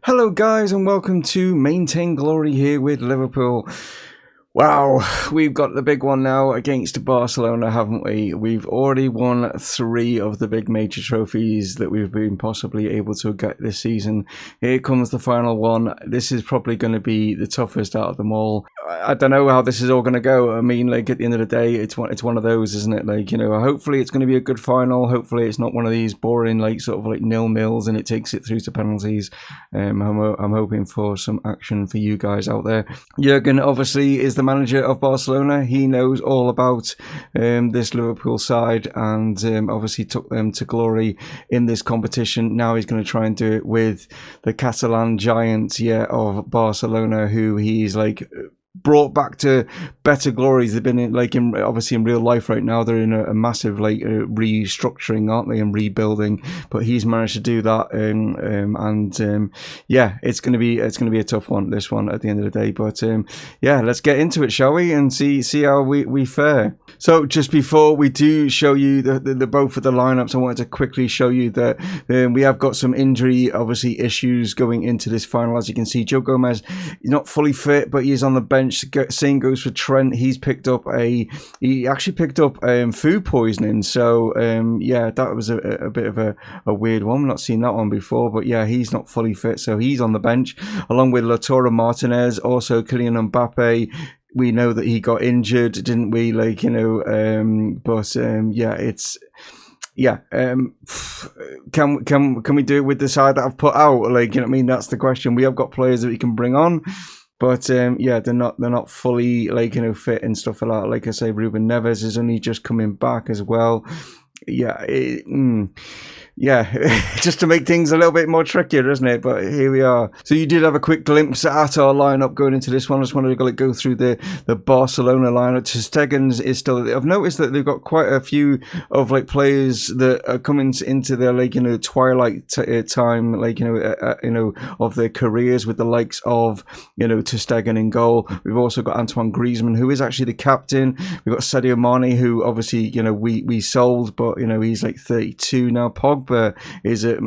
Hello guys and welcome to Maintain Glory here with Liverpool. Wow, we've got the big one now against Barcelona, haven't we? We've already won 3 of the big major trophies that we've been possibly able to get this season. Here comes the final one. This is probably going to be the toughest out of them all. I don't know how this is all going to go. I mean, like, at the end of the day, it's one of those, isn't it? Like, you know, hopefully it's going to be a good final. Hopefully it's not one of these boring, like, sort of like nil-nils and it takes it through to penalties. I'm hoping for some action for you guys out there. Jurgen, obviously, is the manager of Barcelona. He knows all about this Liverpool side and obviously took them to glory in this competition. Now he's going to try and do it with the Catalan giants, of Barcelona, who he's like brought back to better glories. They've been obviously in real life right now. They're in a massive restructuring, aren't they, and rebuilding. But he's managed to do that, it's gonna be a tough one, this one, at the end of the day. But let's get into it, shall we, and see how we fare. So just before we do show you the both of the lineups, I wanted to quickly show you that we have got some injury obviously issues going into this final. As you can see, Joe Gomez is not fully fit, but he's on the bench. Same goes for Trent. He actually picked up food poisoning. So that was a bit of a weird one. I've not seen that one before, but yeah, he's not fully fit, so he's on the bench along with Lautaro Martinez. Also Kylian Mbappe, we know that he got injured, didn't we? Can we do it with the side that I've put out? Like, you know what I mean? That's the question. We have got players that we can bring on, but they're not fully fit and stuff like that. Like I say, Ruben Neves is only just coming back as well. Just to make things a little bit more trickier, isn't it? But here we are. So you did have a quick glimpse at our lineup going into this one. I just wanted to go through the Barcelona lineup. Ter Stegen's is still. I've noticed that they've got quite a few of players that are coming into their twilight time, of their careers, with the likes of Ter Stegen in goal. We've also got Antoine Griezmann, who is actually the captain. We've got Sadio Mane, who obviously we sold, but he's 32 now. Pogba is at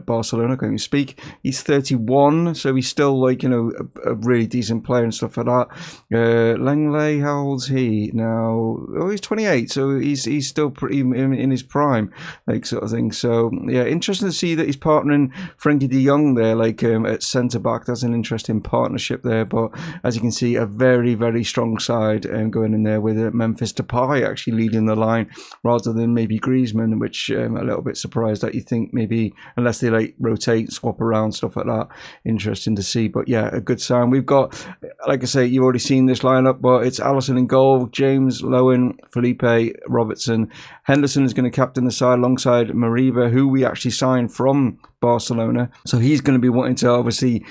Barcelona, can't even speak. He's 31, so he's still a really decent player and stuff like that. Langley, how old's he now? Oh, he's 28, so he's still pretty in his prime, sort of thing. So yeah, interesting to see that he's partnering Frankie de Jong there, at centre back. That's an interesting partnership there. But as you can see, a very, very strong side going in there with Memphis Depay actually leading the line rather than maybe Griezmann, which I'm a little bit surprised that you think maybe, unless they rotate, swap around, stuff like that. Interesting to see, but yeah, a good sign. We've got, like I say, you've already seen this lineup, but it's Alisson in goal, James, Lowen, Felipe, Robertson. Henderson is going to captain the side alongside Mariba, who we actually signed from Barcelona, so he's going to be wanting to obviously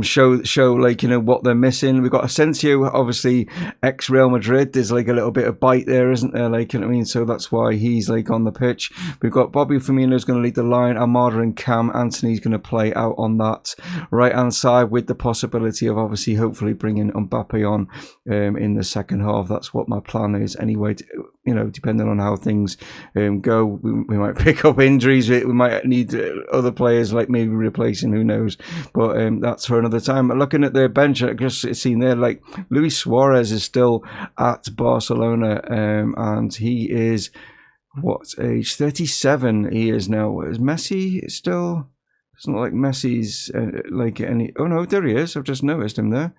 show what they're missing. We've got Asensio, obviously ex Real Madrid. There's a little bit of bite there, isn't there? So that's why he's on the pitch. We've got Bobby Firmino's going to lead the line. Armada and Cam Anthony's going to play out on that right hand side, with the possibility of obviously hopefully bringing Mbappe on in the second half. That's what my plan is anyway. Depending on how things go, we might pick up injuries. We might need other players maybe replacing, who knows, but that's for another time. Looking at their bench, I just seen there Luis Suarez is still at Barcelona, and he is what age? 37 he is now. Is Messi still? It's not like Messi's any. Oh no, there he is. I've just noticed him there.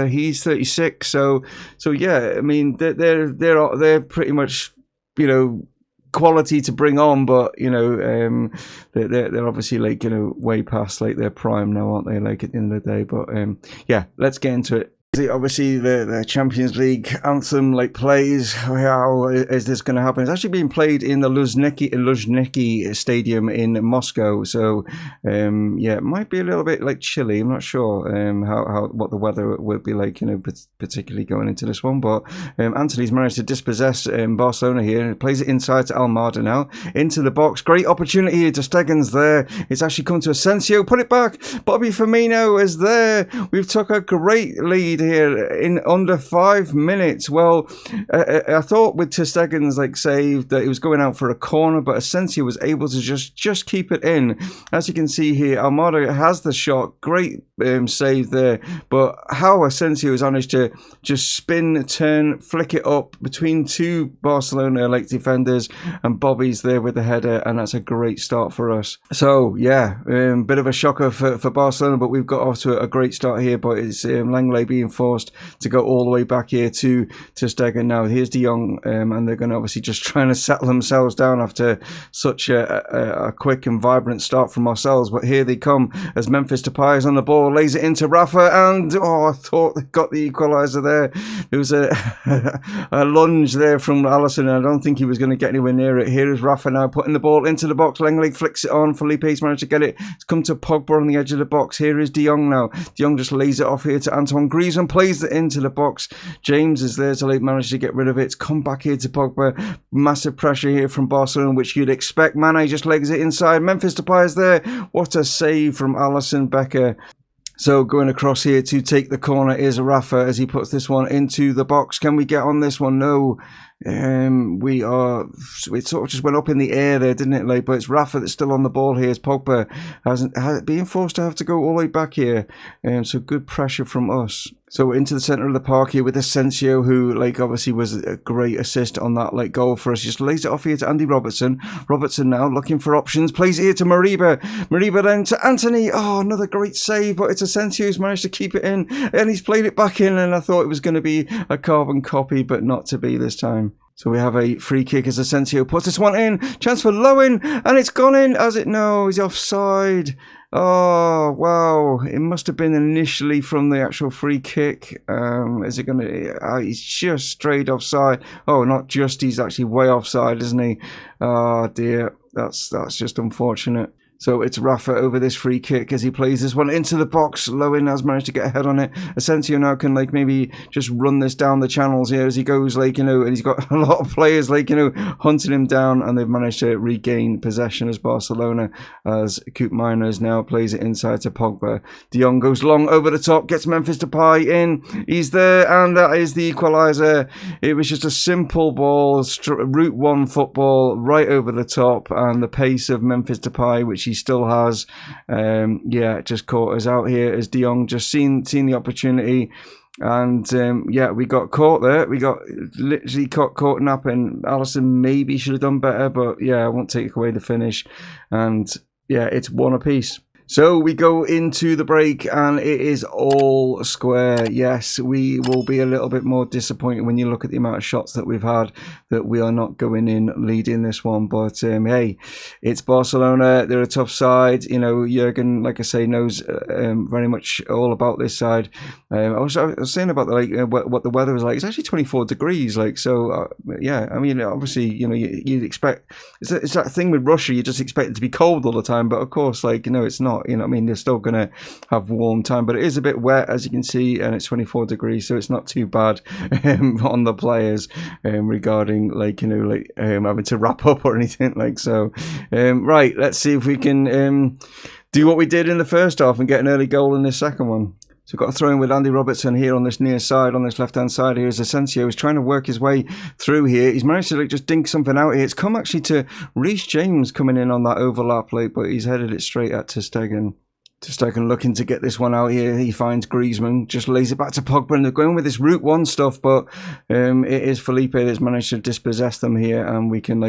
He's 36. So yeah. I mean, they're pretty much quality to bring on, but they're obviously way past their prime now, aren't they? At the end of the day, but let's get into it. Obviously, the Champions League anthem plays. How is this going to happen? It's actually being played in the Luzhniki Stadium in Moscow. So, it might be a little bit chilly. I'm not sure what the weather will be particularly going into this one. But Anthony's managed to dispossess Barcelona here. Plays it inside to Almada now into the box. Great opportunity here. Ter Stegen's there. It's actually come to Asensio. Put it back. Bobby Firmino is there. We've took a great lead lead here in under 5 minutes. Well, I thought with ter Stegen's like save that it was going out for a corner, but Asensio was able to just keep it in. As you can see here, Almada has the shot. Great save there, but how Asensio has managed to just spin, turn, flick it up between two Barcelona like defenders, and Bobby's there with the header, and that's a great start for us. So yeah, bit of a shocker for Barcelona, but we've got off to a great start here. But it's Langley being forced to go all the way back here to ter Stegen now. Here's De Jong, and they're going to obviously just trying to settle themselves down after such a quick and vibrant start from ourselves. But here they come as Memphis Depay is on the ball, lays it into Rafa, and I thought they got the equaliser there. There was a lunge there from Alisson, and I don't think he was going to get anywhere near it. Here is Rafa now putting the ball into the box. Langley flicks it on. Felipe's managed to get it. It's come to Pogba on the edge of the box. Here is De Jong now. De Jong just lays it off here to Antoine Griezmann, plays it into the box. James is there to manage to get rid of it. It's come back here to Pogba. Massive pressure here from Barcelona, which you'd expect. Mane just legs it inside. Memphis Depay is there. What a save from Alisson Becker. So going across here to take the corner is Rafa as he puts this one into the box. Can we get on this one? No. It sort of just went up in the air there, didn't it? But it's Rafa that's still on the ball here as Pogba being forced to have to go all the way back here. So good pressure from us. So into the centre of the park here with Asensio, who obviously was a great assist on that goal for us. Just lays it off here to Andy Robertson. Robertson now looking for options. Plays it here to Mariba. Mariba then to Anthony. Oh, another great save, but it's Asensio who's managed to keep it in, and he's played it back in, and I thought it was going to be a carbon copy, but not to be this time. So we have a free kick as Asensio puts this one in. Chance for Lowen, and it's gone in. Has it? No, he's offside. Oh, wow. It must have been initially from the actual free kick. Is it going to... he's just straight offside. Oh, not just. He's actually way offside, isn't he? Oh, dear. That's just unfortunate. So it's Rafa over this free kick as he plays this one into the box. Lowen has managed to get a head on it. Asensio now can maybe just run this down the channels here as he goes and he's got a lot of players hunting him down, and they've managed to regain possession as Barcelona, as Koop Miners now plays it inside to Pogba. De Jong goes long over the top, gets Memphis Depay in. He's there, and that is the equaliser. It was just a simple ball, route one football right over the top, and the pace of Memphis Depay, which he still has, just caught us out here as De Jong just seen the opportunity, and we got caught there. We got literally caught napping. Alisson maybe should have done better, but I won't take away the finish, and it's one apiece. So we go into the break and it is all square. Yes, we will be a little bit more disappointed when you look at the amount of shots that we've had, that we are not going in leading this one. But hey, it's Barcelona. They're a tough side. Jurgen, like I say, knows very much all about this side. I was saying about what the weather was like. It's actually 24 degrees. Obviously, you'd expect it's that thing with Russia. You just expect it to be cold all the time, but of course, it's not. They're still going to have warm time, but it is a bit wet, as you can see, and it's 24 degrees, so it's not too bad on the players regarding having to wrap up or anything so. Right, let's see if we can do what we did in the first half and get an early goal in this second one. So we've got a throw in with Andy Robertson here on this near side, on this left-hand side here as Asensio is trying to work his way through here. He's managed to just dink something out here. It's come actually to Reece James coming in on that overlap but he's headed it straight at ter Stegen. ter Stegen looking to get this one out here. He finds Griezmann, just lays it back to Pogba, and they're going with this route one stuff, but it is Felipe that's managed to dispossess them here, and we can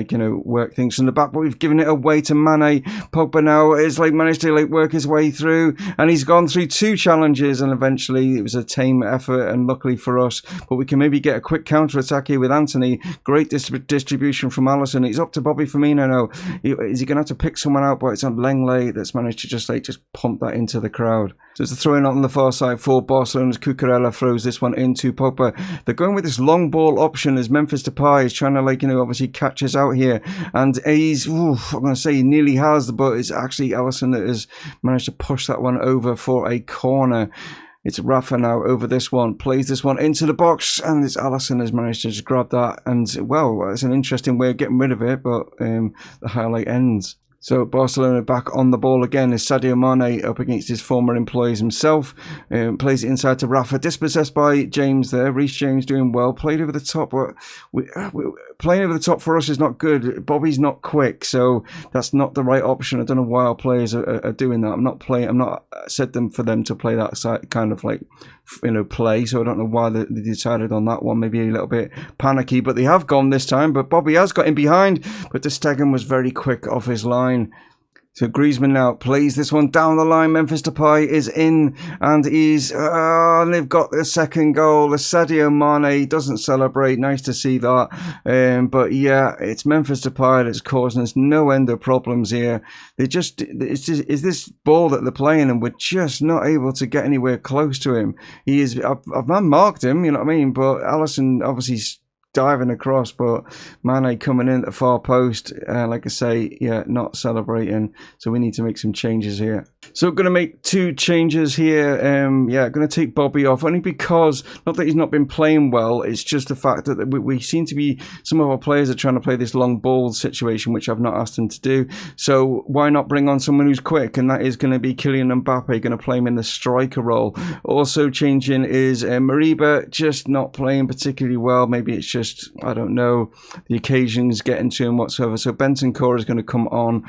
work things from the back, but we've given it away to Mane. Pogba now is managed to work his way through, and he's gone through two challenges, and eventually it was a tame effort, and luckily for us, but we can maybe get a quick counter attack here with Anthony. Great distribution from Alisson. It's up to Bobby Firmino now. Is he going to have to pick someone out? But it's on Langley that's managed to just pump that into the crowd. So it's a throw in on the far side for Barcelona's Cucurella throws this one into Pogba. They're going with this long ball option as Memphis Depay is trying to obviously catch us out here, and he's I'm going to say he nearly has, but it's actually Alisson that has managed to push that one over for a corner. It's Rafa now over this one, plays this one into the box, and it's Alisson has managed to just grab that, and well, it's an interesting way of getting rid of it, but the highlight ends. So Barcelona back on the ball again as Sadio Mane up against his former employees himself. Plays it inside to Rafa. Dispossessed by James there. Reece James doing well. Played over the top. Playing over the top for us is not good. Bobby's not quick, so that's not the right option. I don't know why our players are doing that. I'm not said them for them to play that kind of like, play. So I don't know why they decided on that one. Maybe a little bit panicky, but they have gone this time. But Bobby has got in behind, but Ter Stegen was very quick off his line. So Griezmann now plays this one down the line. Memphis Depay is in, and they've got the second goal. The Sadio Mane doesn't celebrate. Nice to see that. But yeah, it's Memphis Depay that's causing us no end of problems here. It's this ball that they're playing, and we're just not able to get anywhere close to him. I've marked him, you know what I mean? But Alisson obviously diving across, but Mane coming in at the far post, like I say, yeah, not celebrating. So we need to make some changes here. So going to make 2 changes here. Going to take Bobby off, only because, not that he's not been playing well, it's just the fact that we seem to be, some of our players are trying to play this long ball situation, which I've not asked them to do. So why not bring on someone who's quick? And that is going to be Kylian Mbappe, going to play him in the striker role. Also changing is Mariba, just not playing particularly well. Maybe it's just, I don't know, the occasion's getting to him whatsoever. So Bentancur is going to come on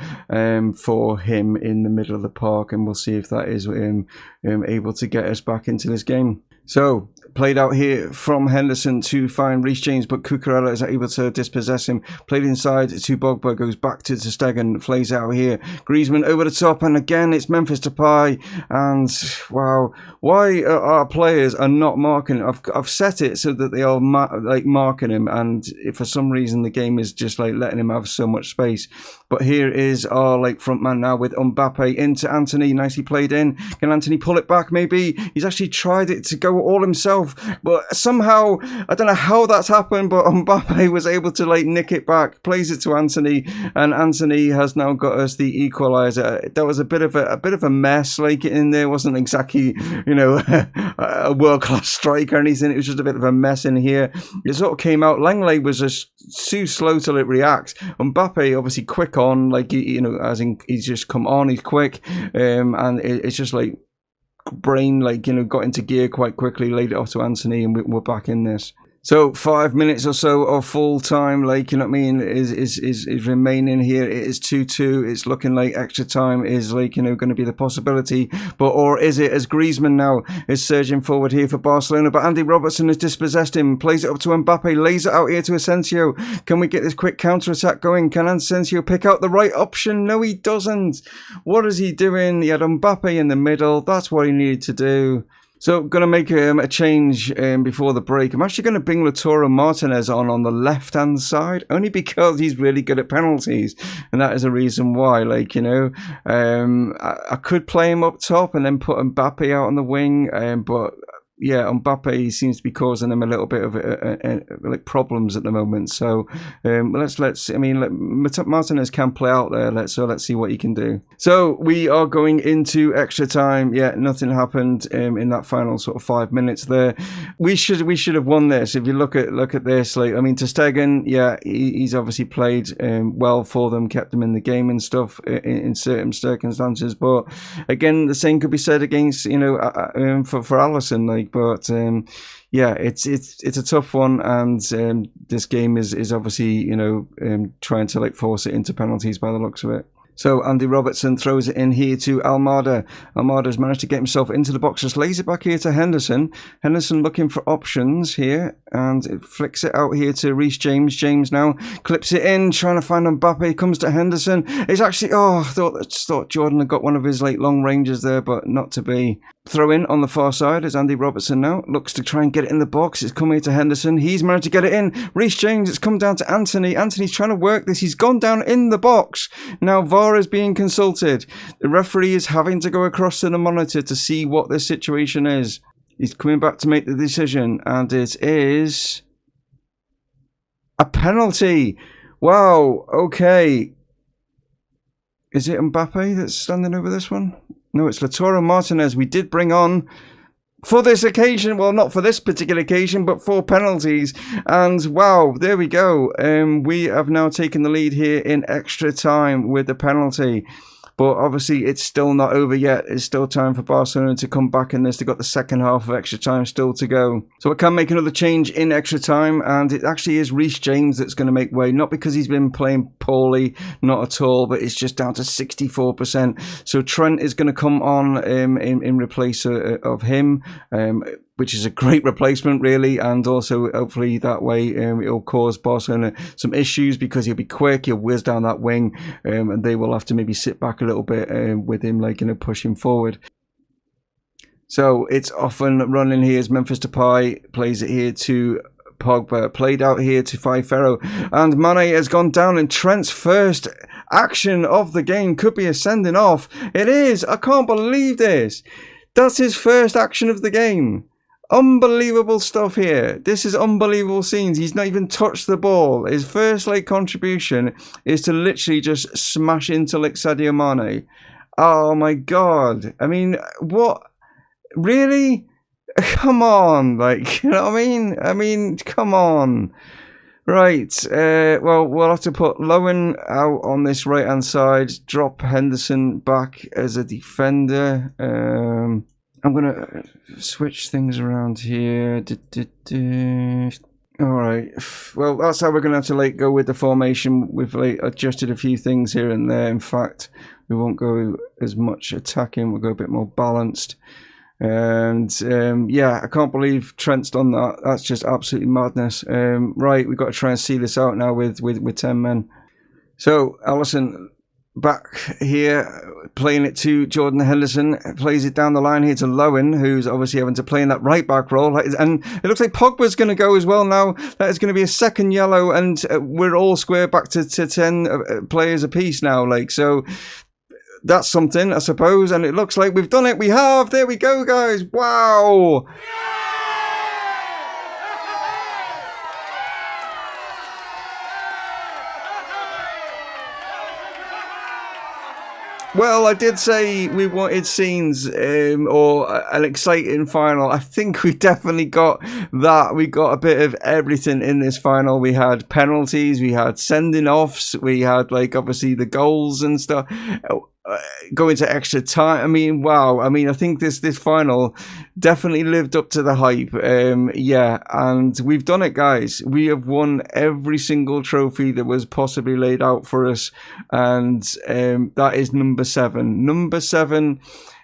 for him in the middle of the park, and we'll see if that is able to get us back into this game. So, played out here from Henderson to find Reece James, but Cucurella is able to dispossess him. Played inside to Pogba, goes back to Ter Stegen, plays out here. Griezmann over the top, and again it's Memphis Depay. And wow, why our players are not marking him? I've set it so that they are marking him, and if for some reason the game is just like letting him have so much space. But here is our front man now with Mbappe into Anthony. Nicely played in. Can Anthony pull it back? Maybe he's actually tried it to go all himself, but somehow I don't know how that's happened, but Mbappe was able to nick it back, plays it to Anthony, and Anthony has now got us the equaliser. That was a bit of a mess. In there wasn't exactly a world-class strike or anything. It was just a bit of a mess in here. It sort of came out. Langley was just too slow till it reacts. Mbappe obviously quick on, as in he's just come on, he's quick, and it's just brain got into gear quite quickly, laid it off to Anthony, and we're back in this. So 5 minutes or so of full time, is remaining here. It is 2-2. It's looking like extra time is going to be the possibility, or is it, as Griezmann now is surging forward here for Barcelona, but Andy Robertson has dispossessed him, plays it up to Mbappe, lays it out here to Asensio. Can we get this quick counter attack going? Can Asensio pick out the right option? No, he doesn't. What is he doing? He had Mbappe in the middle. That's what he needed to do. So, going to make a change before the break. I'm actually going to bring Lautaro Martinez on the left-hand side, only because he's really good at penalties, and that is a reason why. I could play him up top and then put Mbappe out on the wing, but yeah, Mbappe seems to be causing them a little bit of problems at the moment. So Martinez can play out there. Let's see what he can do. So we are going into extra time. Yeah, nothing happened in that final sort of 5 minutes there. We should have won this. If you look at this, Ter Stegen, yeah, he's obviously played well for them, kept them in the game and stuff in certain circumstances. But again, the same could be said against for Alisson. But yeah, it's a tough one, and this game is obviously trying to force it into penalties by the looks of it. So Andy Robertson throws it in here to Almada. Almada's managed to get himself into the box, just lays it back here to Henderson. Henderson looking for options here, and it flicks it out here to Reece James. James now clips it in, trying to find Mbappe. Comes to Henderson. It's actually, I thought Jordan had got one of his long ranges there, but not to be. Throw in on the far side as Andy Robertson now looks to try and get it in the box. It's come here to Henderson. He's managed to get it in. Reece James, it's come down to Anthony. Anthony's trying to work this. He's gone down in the box. Now VAR is being consulted. The referee is having to go across to the monitor to see what the situation is. He's coming back to make the decision, and it is a penalty. Wow, okay. Is it Mbappe that's standing over this one? No, it's Lautaro Martinez. We did bring on for this occasion, well, not for this particular occasion, but 4 penalties. And wow, there we go. We have now taken the lead here in extra time with the penalty. But obviously, it's still not over yet. It's still time for Barcelona to come back in this. They've got the second half of extra time still to go. So I can make another change in extra time. And it actually is Reece James that's going to make way. Not because he's been playing poorly, not at all. But it's just down to 64%. So Trent is going to come on in replace of him. Which is a great replacement, really, and also hopefully that way it'll cause Barcelona some issues because he'll be quick, he'll whiz down that wing, and they will have to maybe sit back a little bit with him, like, push him forward. So it's off and running here as Memphis Depay plays it here to Pogba, played out here to Faifero, and Mane has gone down, and Trent's first action of the game could be a sending off. It is! I can't believe this! That's his first action of the game. Unbelievable stuff here. This is unbelievable scenes. He's not even touched the ball. His first contribution is to literally just smash into Sadio Mane. Oh my god. I mean, what? Really? Come on. You know what I mean? I mean, come on. Right. Well, we'll have to put Lowen out on this right hand side. Drop Henderson back as a defender. I'm going to switch things around here. Alright. Well, that's how we're going to have to go with the formation. We've adjusted a few things here and there. In fact, we won't go as much attacking. We'll go a bit more balanced. And yeah, I can't believe Trent's done that. That's just absolutely madness. Right, we've got to try and see this out now with 10 men. So, Alisson back here, playing it to Jordan Henderson, plays it down the line here to Lowen, who's obviously having to play in that right back role, and it looks like Pogba's going to go as well now. That is going to be a second yellow, and we're all square back to 10 players apiece now, so that's something, I suppose, and it looks like we've done it. We have. There we go, guys. Wow. Well, I did say we wanted scenes or an exciting final. I think we definitely got that. We got a bit of everything in this final. We had penalties, we had sending offs, we had obviously the goals and stuff. Going to extra time. I mean, wow. I mean, I think this final definitely lived up to the hype. Yeah, and we've done it, guys. We have won every single trophy that was possibly laid out for us, and that is number 7. Number 7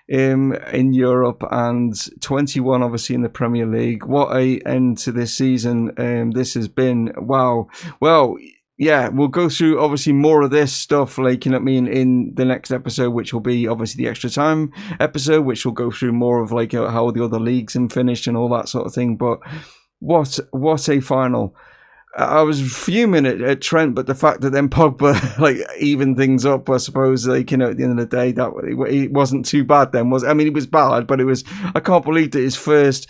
in Europe, and 21 obviously in the Premier League. What a end to this season this has been. Wow. Well, yeah, we'll go through obviously more of this stuff, in the next episode, which will be obviously the extra time episode, which will go through more of how the other leagues have finished and all that sort of thing. But what a final. I was fuming at Trent, but the fact that then Pogba evened things up, I suppose, at the end of the day, that it wasn't too bad then, was it? I mean, it was bad, but I can't believe that his first.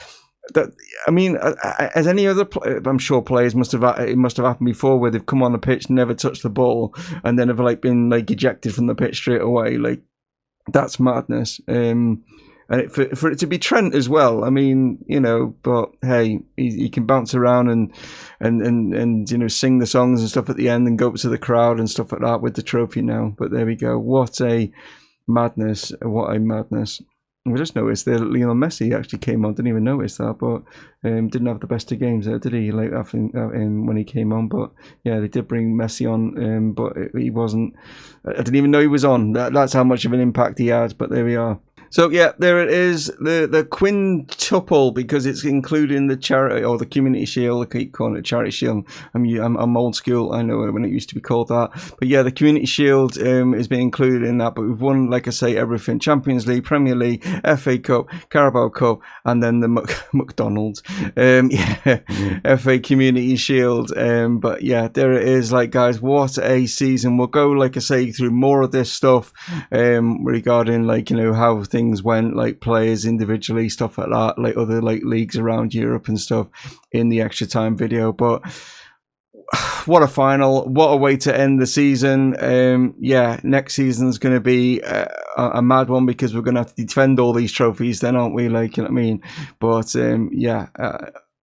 As any other, I'm sure players must have happened before where they've come on the pitch, never touched the ball, and then have been ejected from the pitch straight away. That's madness. And for it to be Trent as well. I mean, but hey, he can bounce around and sing the songs and stuff at the end and go up to the crowd and stuff like that with the trophy now. But there we go. What a madness! What a madness! I just noticed that Lionel Messi actually came on. Didn't even notice that, but didn't have the best of games there, did he? After when he came on, but yeah, they did bring Messi on, but he wasn't. I didn't even know he was on. That's how much of an impact he had. But there we are. So yeah, there it is, the quintuple, because it's including the charity or the Community Shield. I keep calling it Charity Shield. I'm old school. I know when it used to be called that. But yeah, the Community Shield is being included in that. But we've won, like I say, everything: Champions League, Premier League, FA Cup, Carabao Cup, and then the McDonald's. FA Community Shield. But yeah, there it is. Guys, what a season. We'll go, like I say, through more of this stuff regarding how things went, players individually, stuff like that, other leagues around Europe and stuff in the extra time video. But what a final. What a way to end the season. Yeah, next season's going to be a mad one because we're going to have to defend all these trophies then, aren't we? Like, you know what I mean? But yeah,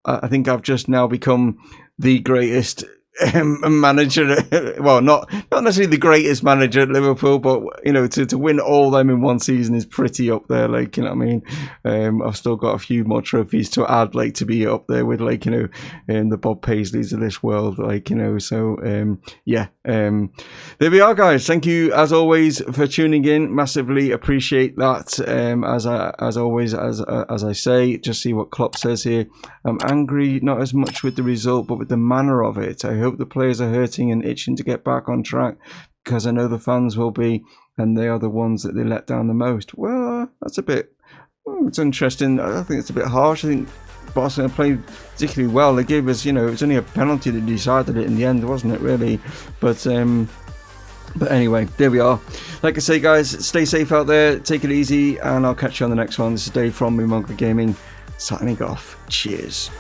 I think I've just now become the greatest manager. Well, not necessarily the greatest manager at Liverpool, but you know, to win all them in one season is pretty up there. Like, you know what I mean? I've still got a few more trophies to add, like to be up there with, like, you know, the Bob Paisleys of this world, like, you know. So yeah, there we are, guys. Thank you as always for tuning in. Massively appreciate that. As I say, just see what Klopp says here. I'm angry not as much with the result, but with the manner of it. I hope the players are hurting and itching to get back on track, because I know the fans will be, and they are the ones that they let down the most. Well, that's a bit... it's interesting. I think it's a bit harsh. I think Barcelona played particularly well. They gave us, you know, it was only a penalty that decided it in the end, wasn't it, really? But anyway, there we are. Like I say, guys, stay safe out there. Take it easy, and I'll catch you on the next one. This is Dave from Mumongu Gaming, signing off. Cheers.